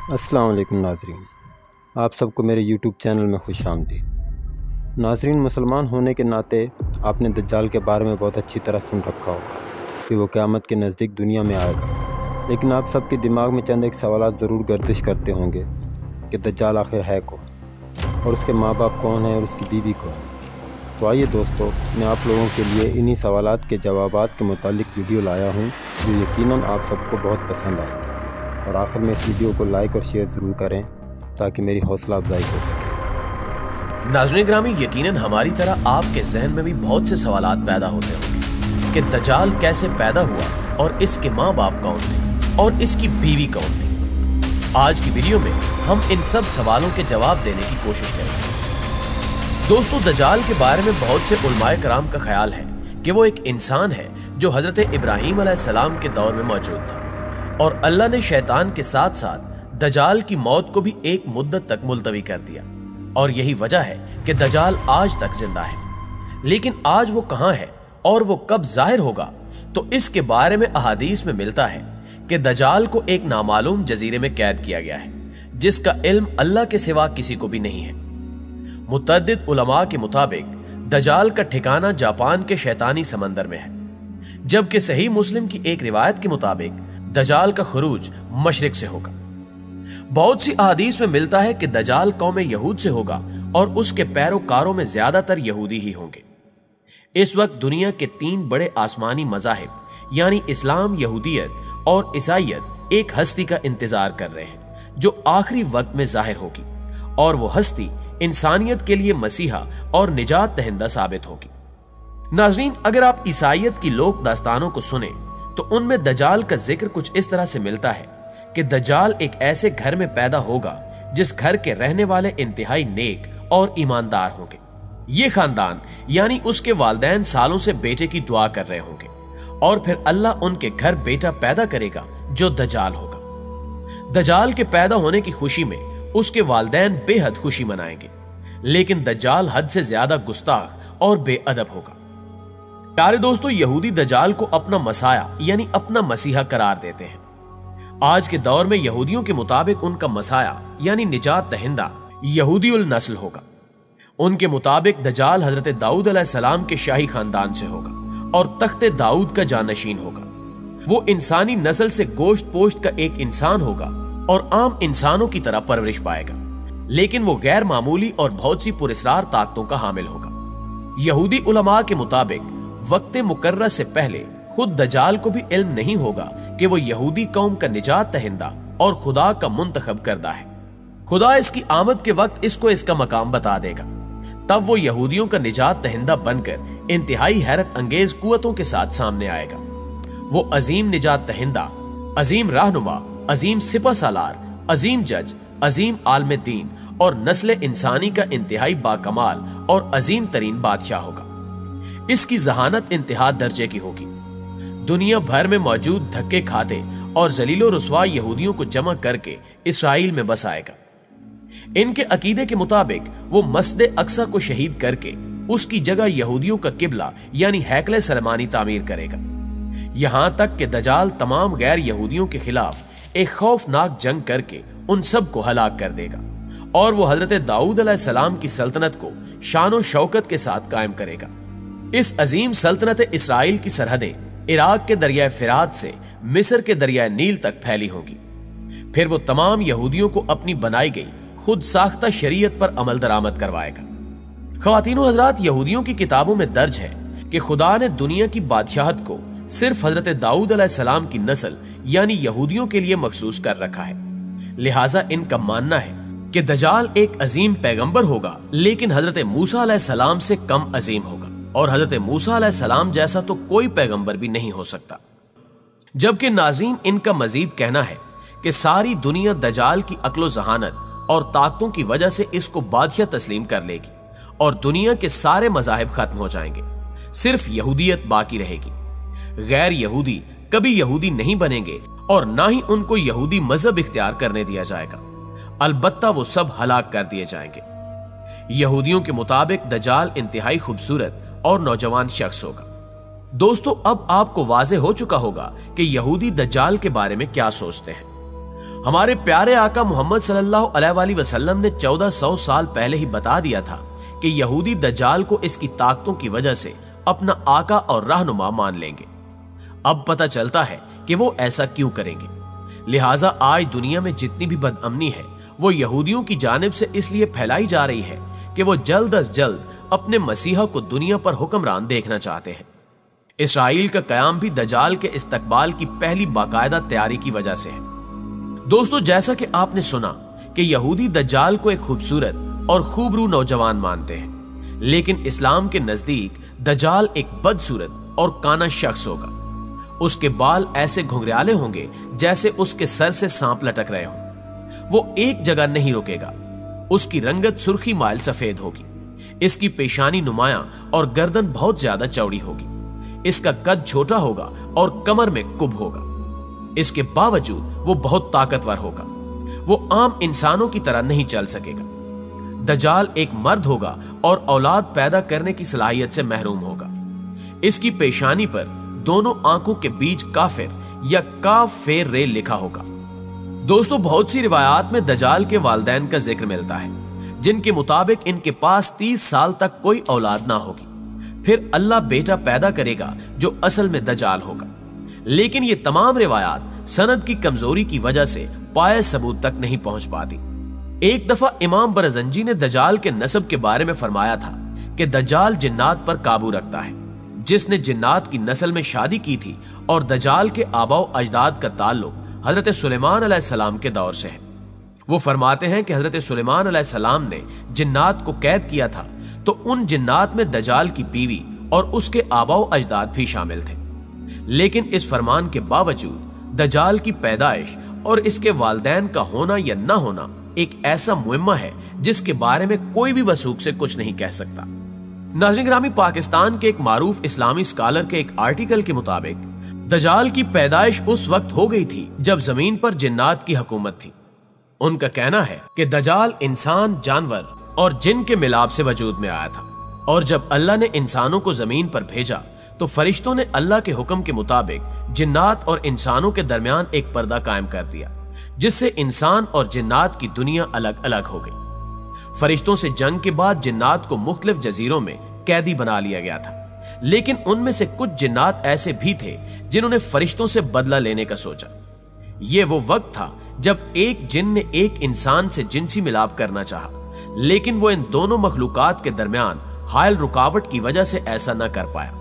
अस्सलाम वालेकुम नाज़रीन, आप सबको मेरे यूट्यूब चैनल में खुश आमदीद। नाज़रीन, मुसलमान होने के नाते आपने दज्जाल के बारे में बहुत अच्छी तरह सुन रखा होगा कि वो क़यामत के नज़दीक दुनिया में आएगा। लेकिन आप सबके दिमाग में चंद एक सवालात ज़रूर गर्दिश करते होंगे कि दज्जाल आखिर है कौन और उसके माँ बाप कौन है और उसकी बीवी कौन है। तो आइए दोस्तों, मैं आप लोगों के लिए इन्हीं सवालात के जवाबात के मुतालिक वीडियो लाया हूँ जो यकीनन आप सबको बहुत पसंद आएगी। और आखिर में इस वीडियो को लाइक और शेयर ज़रूर करें ताकि मेरी हौसला अफजाई हो सके। नाज़रीन ग्रामी, यकीनन हमारी तरह आपके जहन में भी बहुत से सवालात पैदा होते होंगे कि दज्जाल कैसे पैदा हुआ और इसके माँ बाप कौन थे और इसकी बीवी कौन थी। आज की वीडियो में हम इन सब सवालों के जवाब देने की कोशिश करेंगे। दोस्तों, दज्जाल के बारे में बहुत से उलमाए कराम का ख्याल है कि वो एक इंसान है जो हजरत इब्राहीम अलैहिस्सलाम के दौर में मौजूद था और अल्लाह ने शैतान के साथ साथ दज्जाल की मौत को भी एक मुद्दत तक मुलतवी कर दिया और यही वजह है कि दज्जाल आज तक जिंदा है। लेकिन आज वो कहां है और वो कब जाहिर होगा, तो इसके बारे में अहादीस में मिलता है कि दज्जाल को एक नामालूम जजीरे में कैद किया गया है जिसका इल्म अल्लाह के सिवा किसी को भी नहीं है। मुतअद्दिद उलमा के मुताबिक दज्जाल का ठिकाना जापान के शैतानी समंदर में है, जबकि सही मुस्लिम की एक रिवायत के मुताबिक दज्जाल का खुरूज मशरिक से होगा। बहुत सी अहादीस में मिलता है कि दज्जाल कौम यहूद से होगा और उसके पैरोकारों में ज्यादातर यहूदी ही होंगे। इस वक्त दुनिया के 3 बड़े आसमानी मज़ाहिब यानी इस्लाम, यहूदियत और ईसाईयत एक हस्ती का इंतजार कर रहे हैं जो आखिरी वक्त में जाहिर होगी और वो हस्ती इंसानियत के लिए मसीहा और निजात दहिंदा साबित होगी। नाज़रीन, अगर आप ईसाईयत की लोक दास्तानों को सुने तो उनमें दज्जाल का जिक्र कुछ इस तरह से मिलता है कि दज्जाल एक ऐसे घर में पैदा होगा जिस घर के रहने वाले इंतहाई नेक और ईमानदार होंगे। ये खानदान यानी उसके वालिदैन सालों से बेटे की दुआ कर रहे होंगे और फिर अल्लाह उनके घर बेटा पैदा करेगा जो दज्जाल होगा। दज्जाल के पैदा होने की खुशी में उसके वालिदैन बेहद खुशी मनाएंगे, लेकिन दज्जाल हद से ज्यादा गुस्ताख और बेअदब होगा। प्यारे दोस्तों, यहूदी दज्जाल को अपना मसाया यानी अपना मसीहा करार देते हैं। आज के दौर में यहूदियों के मुताबिक उनका मसाया यानी निजात दहिंदा यहूदी उल नस्ल होगा। उनके मुताबिक दज्जाल हजरत दाऊद अलैहिस्सलाम के शाही खानदान से होगा और तख्ते दाऊद का जानशीन होगा। वो इंसानी नस्ल से गोश्त पोश्त का एक इंसान होगा और आम इंसानों की तरह परवरिश पाएगा, लेकिन वो गैर मामूली और बहुत सी पुरस्रार ताकतों का हामिल होगा। यहूदी उलमा के मुताबिक वक्त मुकर्रर से पहले खुद दज्जाल को भी इल्म नहीं होगा कि वो यहूदी कौम का निजात दहिंदा और खुदा का मुंतखब करदा है। खुदा इसकी आमद के वक्त इसको इसका मकाम बता देगा, तब वो यहूदियों का निजात दहिंदा बनकर इंतहाई हैरत अंगेज कुव्वतों के साथ सामने आएगा। वो अजीम निजात दहिंदा, अजीम रहनुमा, अजीम सिपह सालार, अजीम जज, अजीम आलम दीन और नस्ल इंसानी का इंतहाई बाकमाल और अजीम तरीन बादशाह होगा। इसकी जहानत इंतहा दर्जे की होगी। दुनिया भर में मौजूद धक्के खाते और जलीलो रुस्वा यहूदियों को जमा करके इसराइल में बसाएगा। इनके अकीदे के मुताबिक वो मस्जिद अक्सा को शहीद करके उसकी जगह यहूदियों का किबला यानी हैकले सलमानी तामीर करेगा। यहां तक कि दज्जाल तमाम गैर यहूदियों के खिलाफ एक खौफनाक जंग करके उन सब को हलाक कर देगा और वो हजरत दाऊद अलैहिस्सलाम की सल्तनत को शानो शौकत के साथ कायम करेगा। इस अजीम सल्तनत इसराइल की सरहदें इराक के दरियाए फिरात से मिस्र के दरियाए नील तक फैली होगी। फिर वो तमाम यहूदियों को अपनी बनाई गई खुद साख्ता शरीयत पर अमल दरामद करवाएगा। ख्वातीनो हजरात, यहूदियों की किताबों में दर्ज है कि खुदा ने दुनिया की बादशाहत को सिर्फ हजरत दाऊद अलैहिस्सलाम की नस्ल यानी यहूदियों के लिए मखसूस कर रखा है। लिहाजा इनका मानना है कि दज्जाल एक अजीम पैगंबर होगा, लेकिन हजरत मूसा अलैहिस्सलाम से कम अजीम होगा और हजरत मूसा अलैहिस्सलाम जैसा तो कोई पैगंबर भी नहीं हो सकता। जबकि नाज़रीन, इनका मजीद कहना है कि सारी दुनिया दज्जाल की अक्लो जहानत और ताकतों की वजह से इसको बादशाह तस्लीम कर लेगी और दुनिया के सारे मज़ाहिब खत्म हो जाएंगे, सिर्फ यहूदियत बाकी रहेगी। गैर यहूदी कभी यहूदी नहीं बनेंगे और ना ही उनको यहूदी मजहब इख्तियार करने दिया जाएगा, अलबत्ता वो सब हलाक कर दिए जाएंगे। यहूदियों के मुताबिक दज्जाल इंतहाई खूबसूरत और नौजवान शख्स होगा। दोस्तों, अब आपको वाज़ेह हो चुका होगा कि यहूदी दज्जाल के बारे में क्या सोचते हैं। हमारे प्यारे आका मोहम्मद सल्लल्लाहु अलैहि वसल्लम ने 1400 साल पहले ही बता दिया था कि यहूदी दज्जाल को इसकी ताकतों की वजह से अपना आका और रहनुमा मान लेंगे। अब पता चलता है कि वो ऐसा क्यों करेंगे। लिहाजा आज दुनिया में जितनी भी बदअमनी है वो यहूदियों की जानिब से इसलिए फैलाई जा रही है कि वो जल्द अज जल्द अपने मसीहा को दुनिया पर हुक्मरान देखना चाहते हैं। इसराइल का कयाम भी दज्जाल के इस्तकबाल की पहली बाकायदा तैयारी की वजह से है। दोस्तों, जैसा कि आपने सुना कि यहूदी दज्जाल को एक खूबसूरत और खूबरू नौजवान मानते हैं, लेकिन इस्लाम के नजदीक दज्जाल एक बदसूरत और काना शख्स होगा। उसके बाल ऐसे घुंघराले होंगे जैसे उसके सर से सांप लटक रहे हों। वो एक जगह नहीं रुकेगा। उसकी रंगत सुर्खी माइल सफेद होगी। इसकी पेशानी नुमाया और गर्दन बहुत ज्यादा चौड़ी होगी। इसका कद छोटा होगा और कमर में कुब होगा। इसके बावजूद वो बहुत ताकतवर होगा। वो आम इंसानों की तरह नहीं चल सकेगा। दज्जाल एक मर्द होगा और औलाद पैदा करने की सलाहियत से महरूम होगा। इसकी पेशानी पर दोनों आंखों के बीच काफिर या काफेर रे लिखा होगा। दोस्तों, बहुत सी रिवायात में दज्जाल के वालिदैन का जिक्र मिलता है, जिनके मुताबिक इनके पास 30 साल तक कोई औलाद ना होगी। फिर अल्लाह बेटा पैदा करेगा जो असल में दज्जाल होगा। लेकिन ये तमाम रिवायात सनद की कमजोरी की वजह से पाए सबूत तक नहीं पहुंच पाती। एक दफा इमाम बरजंजी ने दज्जाल के नस्ब के बारे में फरमाया था कि दज्जाल जिन्नात पर काबू रखता है। जिसने जिन्नात की नस्ल में शादी की थी और दज्जाल के आबाओ अजदाद का ताल्लुक हजरत सुलेमान अलैहिस्सलाम के दौर से है। वो फरमाते हैं कि हजरत सुलेमान अलैहिस्सलाम ने जिन्नात को कैद किया था तो उन जिन्नात में दज्जाल की बीवी और उसके आबाओ अजदाद भी शामिल थे। लेकिन इस फरमान के बावजूद दज्जाल की पैदाइश और इसके वालिदैन का होना या न होना एक ऐसा मुइम्मा है जिसके बारे में कोई भी वसूख से कुछ नहीं कह सकता। नाज़रीन गिरामी, पाकिस्तान के एक मारूफ इस्लामी स्कॉलर के एक आर्टिकल के मुताबिक दज्जाल की पैदाइश उस वक्त हो गई थी जब जमीन पर जिन्नात की हुकूमत थी। उनका कहना है कि दज्जाल इंसान, जानवर और जिन के मिलाप से वजूद में आया था और जब अल्लाह ने इंसानों को जमीन पर भेजा तो फरिश्तों ने अल्लाह के हुक्म के मुताबिक जिन्नात और इंसानों के दरमियान एक पर्दा कायम कर दिया, जिससे इंसान और जिन्नात की दुनिया अलग अलग हो गई। फरिश्तों से जंग के बाद जिन्नात को मुख्तलिफ जजीरों में कैदी बना लिया गया था, लेकिन उनमें से कुछ जिन्नात ऐसे भी थे जिन्होंने फरिश्तों से बदला लेने का सोचा। यह वो वक्त था जब एक जिन ने एक इंसान से जिनसी मिलाप करना चाहा, लेकिन वो इन दोनों मखलूकात के दरमियान हायल रुकावट की वजह से ऐसा न कर पाया।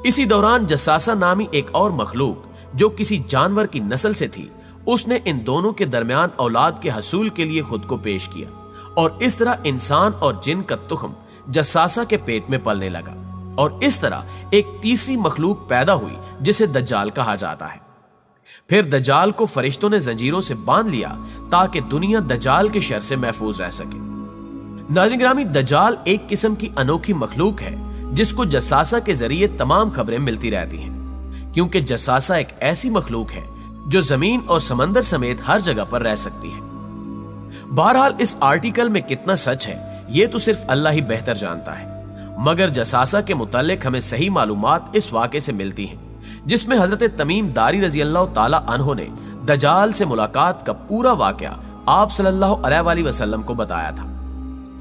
इसी दौरान जसासा नामी एक और मखलूक जो किसी जानवर की नस्ल से थी, उसने इन दोनों के दरमियान औलाद के हसूल के लिए खुद को पेश किया और इस तरह इंसान और जिन का तुखम जसासा के पेट में पलने लगा और इस तरह एक तीसरी मखलूक पैदा हुई जिसे दज्जाल कहा जाता है। फिर दज्जाल को फरिश्तों ने जंजीरों से बांध लिया ताकि दुनिया दज्जाल के शर से महफूज रह सके। नाज़रीन गिरामी, दज्जाल एक किस्म की अनोखी मखलूक है जिसको जसासा के जरिए तमाम खबरें मिलती रहती हैं, क्योंकि जसासा एक ऐसी मखलूक है जो जमीन और समंदर समेत हर जगह पर रह सकती है। बहरहाल इस आर्टिकल में कितना सच है ये तो सिर्फ अल्लाह ही बेहतर जानता है, मगर जसासा के मुतालिक हमें सही मालूमात इस वाक़े से मिलती हैं जिसमें हजरत तमीम दारी रजी अल्लाह ताला अन्हो ने दज्जाल से मुलाकात का पूरा वाक़या आप सल्लल्लाहु अलैहि वसल्लम को बताया था।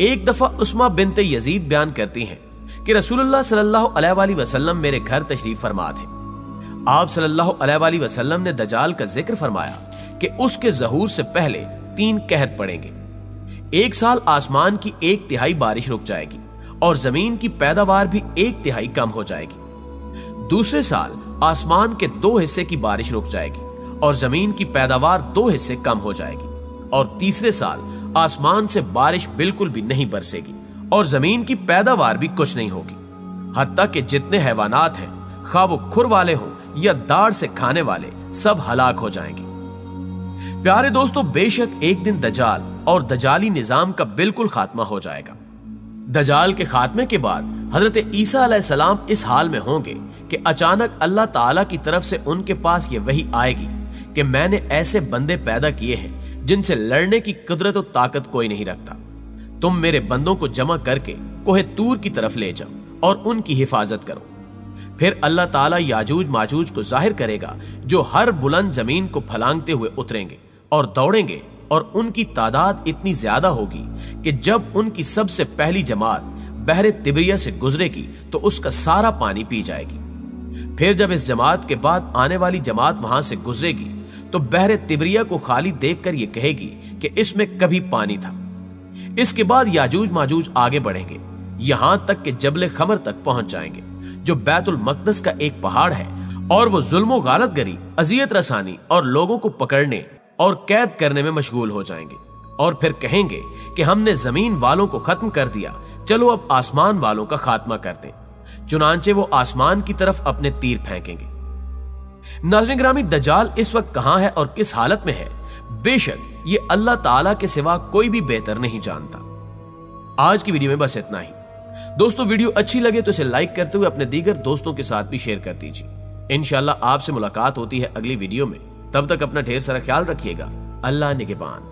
एक दफा उस्मा बिन्त यजीद बयान करती हैं कि रसूलुल्लाह सल्लल्लाहु अलैहि वसल्लम मेरे घर तशरीफ फरमा थे। आप सल्लल्लाहु अलैहि वसल्लम ने दज्जाल का जिक्र फरमाया कि उसके ज़हूर से पहले 3 कहत पड़ेंगे। एक साल आसमान की 1/3 बारिश रुक जाएगी और जमीन की पैदावार भी 1/3 कम हो जाएगी। दूसरे साल आसमान के 2 हिस्से की बारिश रुक जाएगी और जमीन की पैदावार 2 हिस्से कम हो जाएगी। और तीसरे साल आसमान से बारिश बिल्कुल भी नहीं बरसेगी और जमीन की पैदावार भी कुछ नहीं होगी, हत्ता कि जितने हैवानात हैं, खा वो खुर वाले हों या दाढ़ से खाने वाले, सब हलाक हो जाएंगे। प्यारे दोस्तों, बेशक एक दिन दज्जाल और दज्जाली निजाम का बिल्कुल खात्मा हो जाएगा। दज्जाल के खात्मे के बाद हजरत ईसा अलैहिस्सलाम इस हाल में होंगे कि अचानक अल्लाह ताला की तरफ से उनके पास ये वही आएगी कि मैंने ऐसे बंदे पैदा किए हैं जिनसे लड़ने की कुदरत और ताकत कोई नहीं रखता। तुम मेरे बंदों को जमा करके कोहे तूर की तरफ ले जाओ और उनकी हिफाजत करो। फिर अल्लाह ताला याजूज माजूज को जाहिर करेगा जो हर बुलंद जमीन को फलांगते हुए उतरेंगे और दौड़ेंगे और उनकी तादाद इतनी ज्यादा होगी कि जब उनकी सबसे पहली जमात बहरे तिब्रिया से गुजरेगी तो उसका सारा पानी पी जाएगी। फिर जब इस जमात के बाद आने वाली जमात वहां से गुजरेगी तो बहरे तिब्रिया को खाली देखकर यह कहेगी कि इसमें कभी पानी था। इसके बाद याजूज माजूज आगे बढ़ेंगे यहां तक कि जबले खमर तक पहुंच जाएंगे, जो बैतुल मकदस का एक पहाड़ है, और वो जुल्म गालतगरी, अजियत रसानी और लोगों को पकड़ने और कैद करने में मशगूल हो जाएंगे और फिर कहेंगे कि हमने जमीन वालों को खत्म कर दिया, चलो अब आसमान वालों का खात्मा कर दें। चुनांचे वो आसमान की तरफ अपने तीर फेंकेंगे। नाज़रीन गिरामी, दज्जाल इस वक्त कहां है और किस हालत में है, बेशक ये अल्लाह ताला के सिवा कोई भी बेहतर नहीं जानता। आज की वीडियो में बस इतना ही। दोस्तों, वीडियो अच्छी लगे तो इसे लाइक करते हुए अपने दीगर दोस्तों के साथ भी शेयर कर दीजिए। इंशाल्लाह आपसे मुलाकात होती है अगली वीडियो में। तब तक अपना ढेर सारा ख्याल रखिएगा। अल्लाह निगहबान।